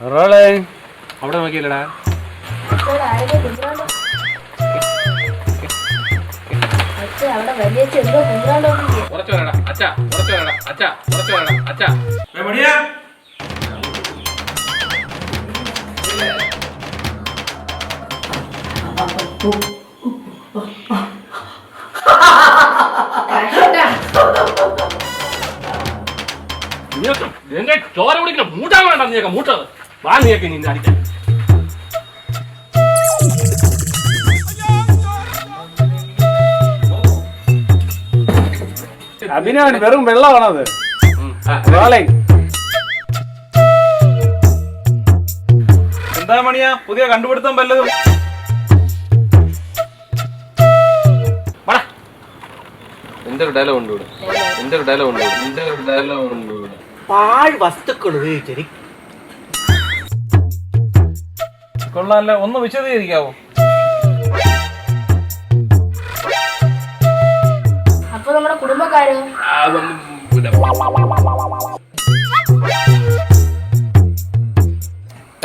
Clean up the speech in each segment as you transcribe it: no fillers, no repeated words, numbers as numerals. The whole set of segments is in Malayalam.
അവിടെ നോക്കിയില്ലടാ. ചോര കുടിക്കണം മൂട്ടാൻ വേണ്ട നീക്ക മൂട്ടത് വാ നീക്കി നിന്നെ അടിക്കാൻ. അഭിനവൻ വെറും വെള്ളമാണത്. എന്താ മണിയാ പുതിയ കണ്ടുപിടുത്തം വല്ലതും? എന്റെ ഒരു ഡയലോഗ് ഉണ്ട് ഇവിടെ, എന്റെ ഒരു ഡയലോഗ് ഉണ്ട്, എന്റെ ഒരു ഡയലോഗ് ഉണ്ട് ഇവിടെ. പാഴ് വസ്തുക്കൾ ഉപയോഗിച്ചൊരു കൊള്ളാല്ല, ഒന്ന് വിശദീകരിക്കാവോ? അപ്പൊ നമ്മുടെ കുടുംബക്കാരോ?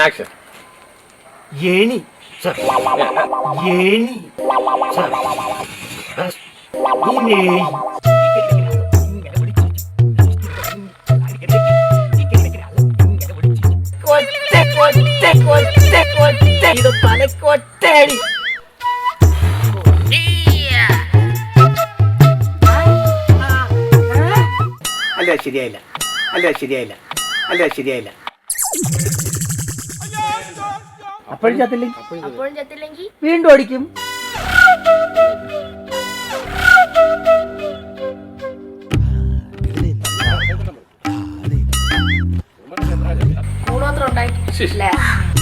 ആക്ഷൻ. ഏണി ഏണി ഇത് തലക്കൊറ്റടി. അല്ല ശരിയായില്ല, അല്ല ശരിയായില്ല, അല്ല ശരിയായില്ല. അപ്പോഴും ചത്തില്ലെങ്കിൽ വീണ്ടും അടിക്കും. കൂടോത്രം ഉണ്ടാക്കി